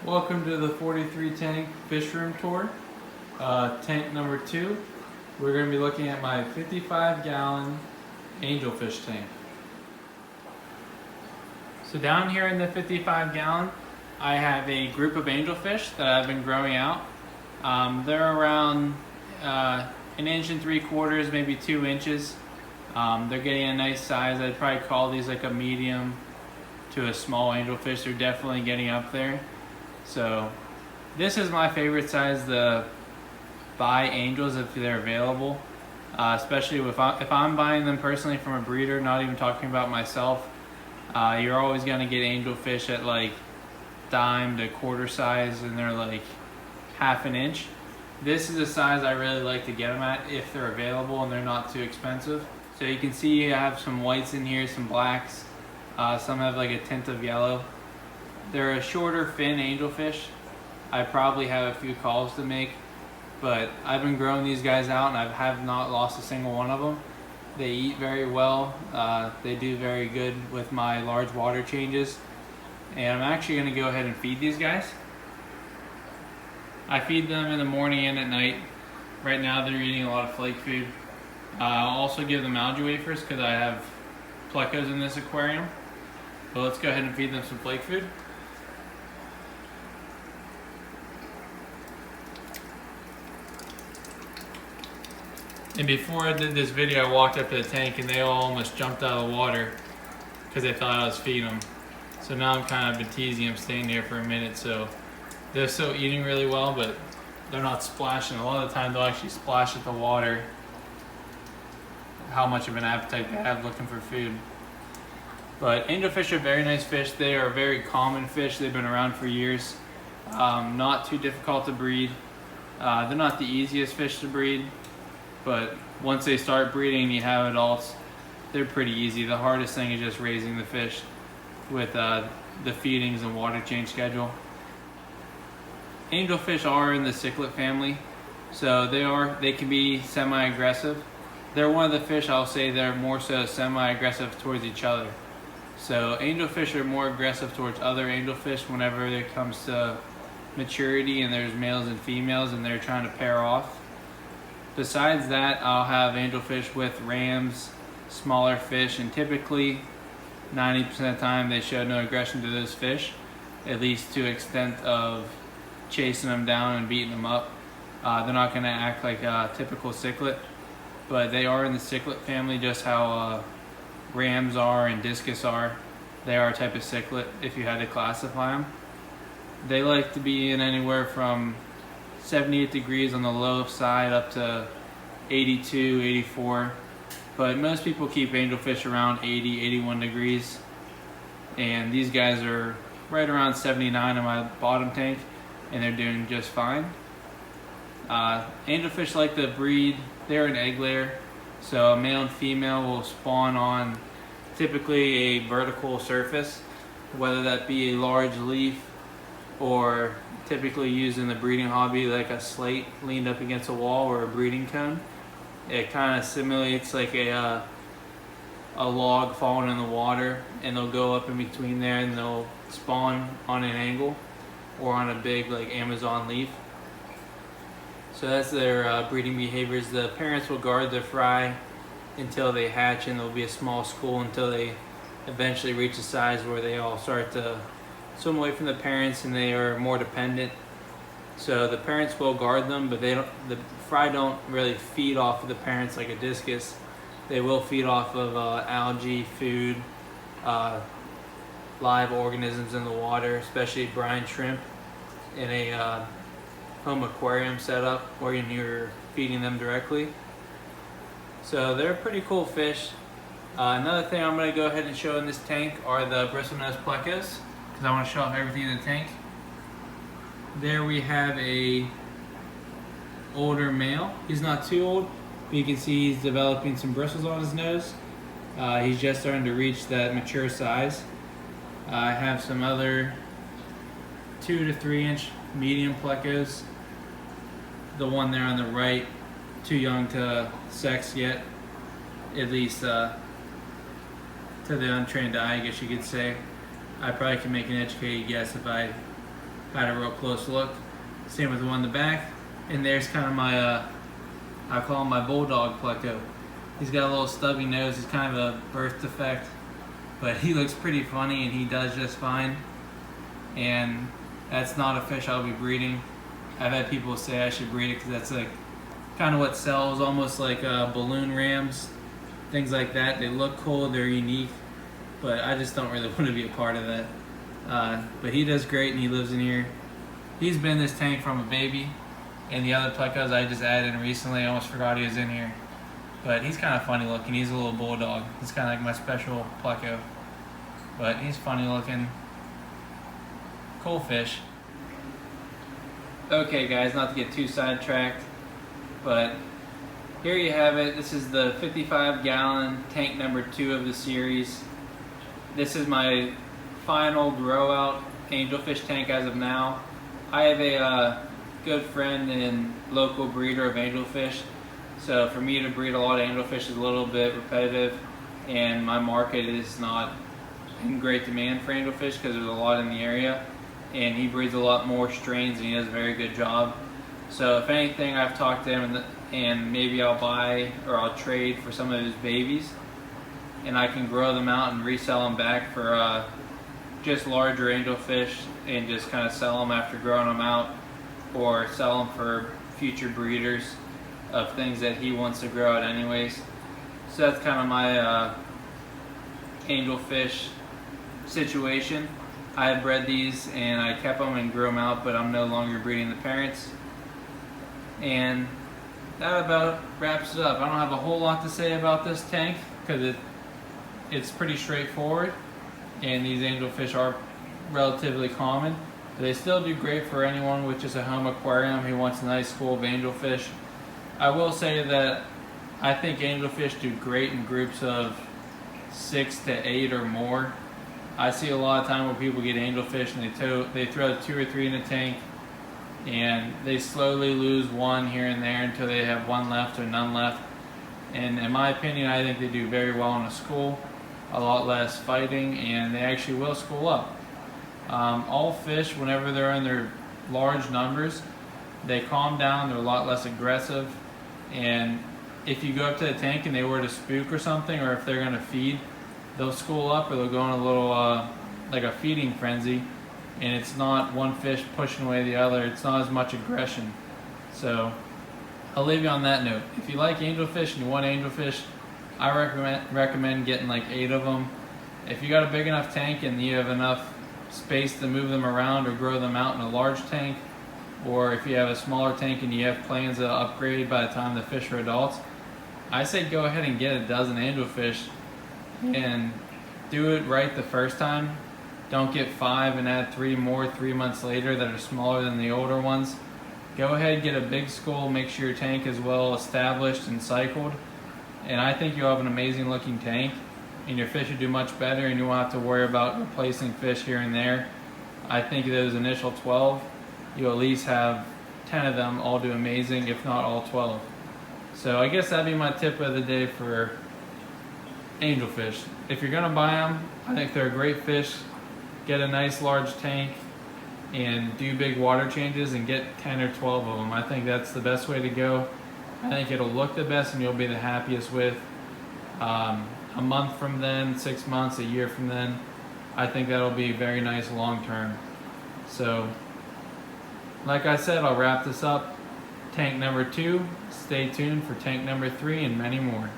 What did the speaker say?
Welcome to the 43 tank fish room tour. Tank number 2. We're going to be looking at my 55-gallon angelfish tank. So down here in the 55-gallon, I have a group of angelfish that I've been growing out. They're around 1.75 inches, maybe 2 inches. They're getting a nice size. I'd probably call these like a medium to a small angelfish. They're definitely getting up there. So this is my favorite size to buy angels if they're available, especially if I'm buying them personally from a breeder, not even talking about myself. You're always going to get angelfish at like dime to quarter size, and they're like half an inch. This is the size I really like to get them at if they're available and they're not too expensive. So you can see I have some whites in here, some blacks, some have like a tint of yellow. They're a shorter fin angelfish. I probably have a few calls to make, but I've been growing these guys out and I have not lost a single one of them. They eat very well. They do very good with my large water changes. And I'm actually going to go ahead and feed these guys. I feed them in the morning and at night. Right now they're eating a lot of flake food. I'll also give them algae wafers because I have Plecos in this aquarium. But let's go ahead and feed them some flake food. And before I did this video, I walked up to the tank and they all almost jumped out of the water because they thought I was feeding them. So now I'm kind of been teasing them, staying here for a minute. So they're still eating really well, but they're not splashing. A lot of the time they'll actually splash at the water. How much of an appetite they have looking for food. But angelfish are very nice fish. They are a very common fish. They've been around for years. Not too difficult to breed. They're not the easiest fish to breed, but once they start breeding, you have adults, they're pretty easy. The hardest thing is just raising the fish with the feedings and water change schedule. Angelfish are in the cichlid family, so they can be semi-aggressive. They're one of the fish I'll say they're more so semi-aggressive towards each other. So angelfish are more aggressive towards other angelfish whenever it comes to maturity and there's males and females and they're trying to pair off. Besides that, I'll have angelfish with rams, smaller fish, and typically 90% of the time they show no aggression to those fish, at least to the extent of chasing them down and beating them up. They're not going to act like a typical cichlid, but they are in the cichlid family, just how rams are and discus are. They are a type of cichlid if you had to classify them. They like to be in anywhere from 78 degrees on the low side up to 82, 84. But most people keep angelfish around 80, 81 degrees. And these guys are right around 79 in my bottom tank, and they're doing just fine. Angelfish like to breed. They're an egg layer. So a male and female will spawn on typically a vertical surface, whether that be a large leaf or typically used in the breeding hobby like a slate leaned up against a wall or a breeding cone. It kind of simulates like a log falling in the water, and they'll go up in between there and they'll spawn on an angle or on a big like Amazon leaf. So that's their breeding behaviors. The parents will guard their fry until they hatch, and there'll be a small school until they eventually reach a size where they all start to swim away from the parents and they are more dependent. So the parents will guard them, but the fry don't really feed off of the parents like a discus. They will feed off of algae, food, live organisms in the water, especially brine shrimp in a home aquarium setup where you're feeding them directly. So they're a pretty cool fish. Another thing I'm going to go ahead and show in this tank are the bristlenose Plecos, because I want to show off everything in the tank. There we have a older male. He's not too old, but you can see he's developing some bristles on his nose. He's just starting to reach that mature size. I have some other 2 to 3 inch medium Plecos. The one there on the right, too young to sex yet, at least to the untrained eye, I guess you could say. I probably can make an educated guess if I had a real close look. Same with the one in the back. And there's kind of my, I call him my bulldog Pleco. He's got a little stubby nose. He's kind of a birth defect, but he looks pretty funny and he does just fine. And that's not a fish I'll be breeding. I've had people say I should breed it because that's like kind of what sells, almost like balloon rams, things like that. They look cool, they're unique, but I just don't really want to be a part of that. But he does great and he lives in here. He's been in this tank from a baby, and the other Plecos I just added in recently, I almost forgot he was in here. But he's kind of funny looking. He's a little bulldog. He's kind of like my special Pleco. But he's funny looking. Cool fish. Okay guys, not to get too sidetracked, but here you have it. This is the 55-gallon tank number 2 of the series. This is my final grow out angelfish tank as of now. I have a good friend and local breeder of angelfish, so for me to breed a lot of angelfish is a little bit repetitive, and my market is not in great demand for angelfish because there's a lot in the area, and he breeds a lot more strains and he does a very good job. So if anything, I've talked to him and maybe I'll buy or I'll trade for some of his babies, and I can grow them out and resell them back for just larger angelfish and just kind of sell them after growing them out, or sell them for future breeders of things that he wants to grow out anyways. So that's kind of my angelfish situation. I had bred these and I kept them and grew them out, but I'm no longer breeding the parents. And that about wraps it up. I don't have a whole lot to say about this tank because it's pretty straightforward, and these angelfish are relatively common. But they still do great for anyone with just a home aquarium who wants a nice school of angelfish. I will say that I think angelfish do great in groups of 6 to 8 or more. I see a lot of time where people get angelfish and they throw 2 or 3 in a tank, and they slowly lose one here and there until they have one left or none left. And in my opinion, I think they do very well in a school, a lot less fighting, and they actually will school up. All fish, whenever they're in their large numbers, they calm down, they're a lot less aggressive, and if you go up to the tank and they were to spook or something, or if they're going to feed, they'll school up or they'll go in a little like a feeding frenzy, and it's not one fish pushing away the other. It's not as much aggression. So I'll leave you on that note. If you like angelfish and you want angelfish, I recommend getting like 8 of them. If you got a big enough tank and you have enough space to move them around or grow them out in a large tank, or if you have a smaller tank and you have plans to upgrade by the time the fish are adults, I say go ahead and get a dozen angelfish and do it right the first time. Don't get 5 and add 3 more 3 months later that are smaller than the older ones. Go ahead, get a big school, make sure your tank is well established and cycled, and I think you'll have an amazing looking tank, and your fish will do much better, and you won't have to worry about replacing fish here and there. I think those initial 12, you'll at least have 10 of them all do amazing, if not all 12. So I guess that'd be my tip of the day for angelfish. If you're gonna buy them, I think they're a great fish. Get a nice large tank and do big water changes and get 10 or 12 of them. I think that's the best way to go. I think it'll look the best and you'll be the happiest with. A month from then, 6 months, a year from then, I think that'll be very nice long term. So, like I said, I'll wrap this up. Tank number 2, stay tuned for tank number 3 and many more.